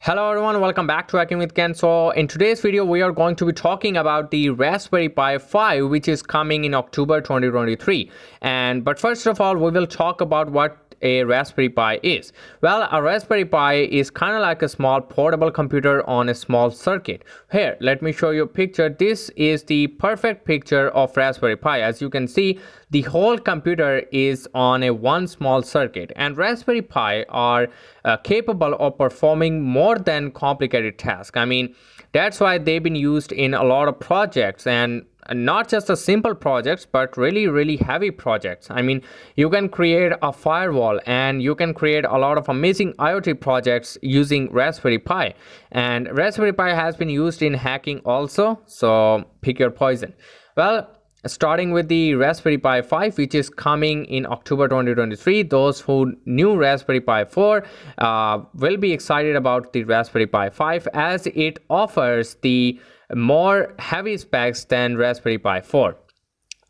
Hello everyone, welcome back to Hacking with Ken. So in today's video, we are going to be talking about the Raspberry Pi 5, which is coming in October 2023. But first of all, we will talk about what a Raspberry Pi is. Well, a Raspberry Pi is kind of like a small portable computer on a small circuit. Here, let me show you a picture. This is the perfect picture of Raspberry Pi. As you can see, the whole computer is on a one small circuit, and Raspberry Pi are capable of performing more than complicated tasks. That's why they've been used in a lot of projects, and not just a simple projects but really heavy projects. You can create a firewall and you can create a lot of amazing IoT projects using Raspberry Pi, and Raspberry Pi has been used in hacking also, so pick your poison. Well, starting with the Raspberry Pi 5, which is coming in October 2023. Those who knew Raspberry Pi 4 will be excited about the Raspberry Pi 5, as it offers the more heavy specs than Raspberry Pi 4.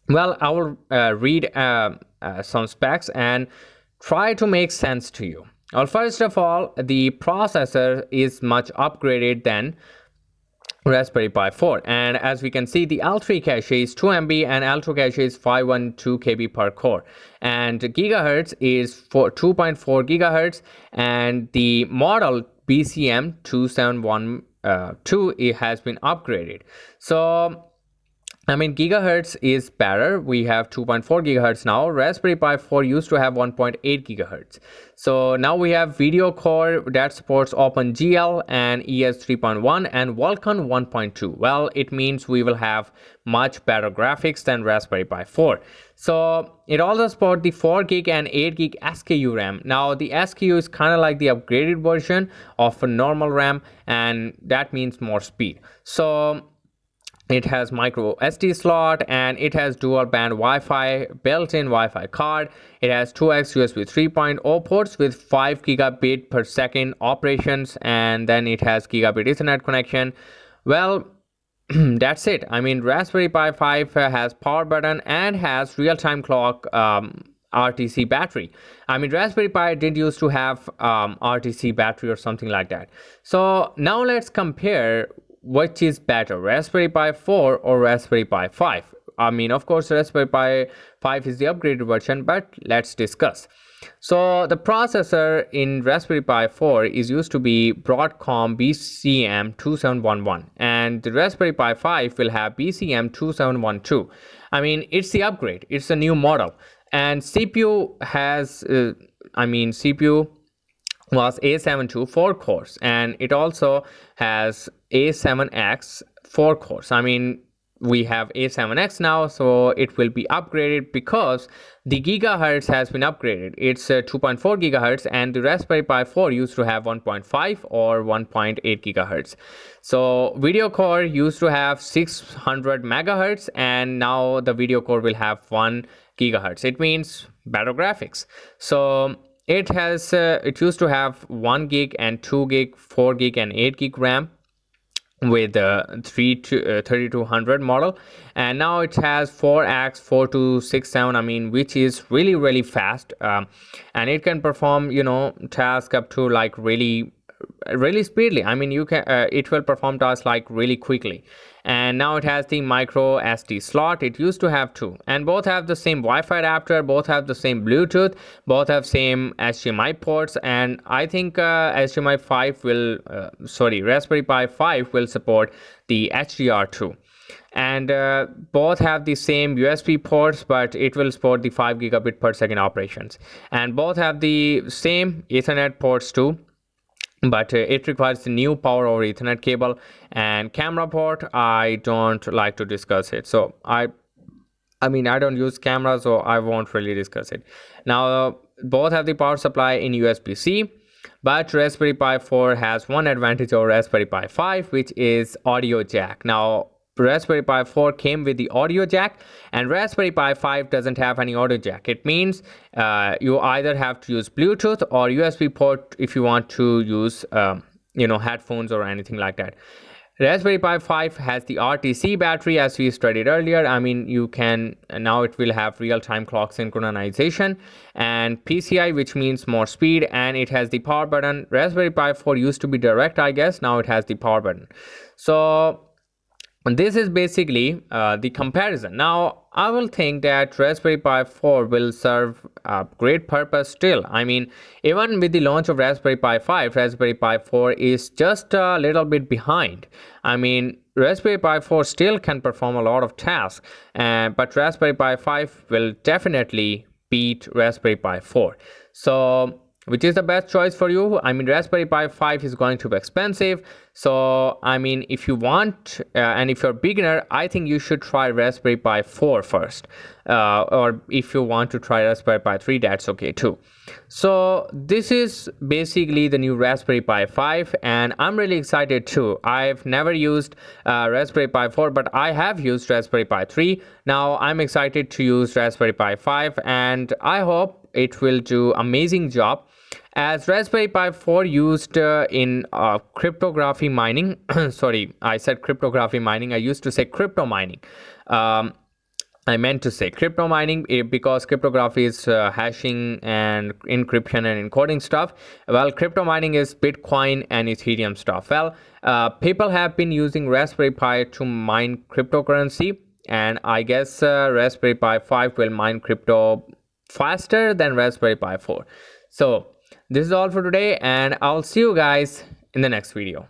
Well, I will read some specs and try to make sense to you. Well, first of all, the processor is much upgraded than Raspberry Pi 4, and as we can see, the L3 cache is 2 MB and L2 cache is 512 KB per core, and gigahertz is 2.4 gigahertz, and the model BCM 2712 it has been upgraded. So gigahertz is better. We have 2.4 gigahertz now. Raspberry Pi 4 used to have 1.8 gigahertz. So now we have video core that supports OpenGL and ES 3.1 and Vulkan 1.2. Well, it means we will have much better graphics than Raspberry Pi 4. So it also supports the 4 gig and 8 gig SKU RAM. Now the SKU is kind of like the upgraded version of a normal RAM, and that means more speed. So it has micro SD slot, and it has dual band Wi-Fi, built-in Wi-Fi card. It has 2x USB 3.0 ports with 5 gigabit per second operations, and then it has gigabit Ethernet connection. Well, that's it. Raspberry Pi 5 has power button and has real-time clock RTC battery. Raspberry Pi did used to have RTC battery or something like that. So now let's compare which is better, Raspberry Pi 4 or Raspberry Pi 5. Of course, Raspberry Pi 5 is the upgraded version, but let's discuss. So the processor in Raspberry Pi 4 is used to be Broadcom BCM 2711, and the Raspberry Pi 5 will have BCM 2712. It's the upgrade, it's a new model, and CPU has CPU was A72 4 cores, and it also has A7X 4 cores. We have A7X now, so it will be upgraded because the gigahertz has been upgraded. It's 2.4 gigahertz, and the Raspberry Pi 4 used to have 1.5 or 1.8 gigahertz. So video core used to have 600 megahertz, and now the video core will have 1 gigahertz. It means better graphics. So it used to have 1 gig and 2 gig, 4 gig and 8 gig RAM with 3200 model, and now it has 4x 4267, which is really fast, and it can perform tasks up to like really speedily. It will perform tasks like really quickly. And now it has the micro SD slot. It used to have 2, and both have the same Wi-Fi adapter, both have the same Bluetooth, both have same HDMI ports, and I think Raspberry Pi 5 will support the HDR2. And both have the same USB ports, but it will support the 5 gigabit per second operations, and both have the same Ethernet ports too, but it requires the new power over Ethernet cable. And camera port, I don't like to discuss it, so I don't use camera, so I won't really discuss it. Now both have the power supply in USB-C, but Raspberry Pi 4 has one advantage over Raspberry Pi 5, which is audio jack. Now Raspberry Pi 4 came with the audio jack, and Raspberry Pi 5 doesn't have any audio jack. It means you either have to use Bluetooth or USB port if you want to use headphones or anything like that. Raspberry Pi 5 has the RTC battery as we studied earlier. I mean, you can now it will have real-time clock synchronization, and PCI, which means more speed, and it has the power button. Raspberry Pi 4 used to be direct, I guess. Now it has the power button. So this is basically the comparison. Now I will think that Raspberry Pi 4 will serve a great purpose still. I mean, even with the launch of Raspberry Pi 5, Raspberry Pi 4 is just a little bit behind. I mean, Raspberry Pi 4 still can perform a lot of tasks, but Raspberry Pi 5 will definitely beat Raspberry Pi 4. So which is the best choice for you? I mean, Raspberry Pi 5 is going to be expensive. So, I mean, if you want, and if you're a beginner, I think you should try Raspberry Pi 4 first. Or if you want to try Raspberry Pi 3, that's okay too. So, this is basically the new Raspberry Pi 5, and I'm really excited too. I've never used Raspberry Pi 4, but I have used Raspberry Pi 3. Now, I'm excited to use Raspberry Pi 5, and I hope it will do amazing job, as Raspberry Pi 4 used in cryptography mining. Sorry, I said cryptography mining. I used to say crypto mining. I meant to say crypto mining because cryptography is hashing and encryption and encoding stuff. Well, crypto mining is Bitcoin and Ethereum stuff. Well, people have been using Raspberry Pi to mine cryptocurrency, and I guess Raspberry Pi 5 will mine crypto faster than Raspberry Pi 4. So this is all for today, and I'll see you guys in the next video.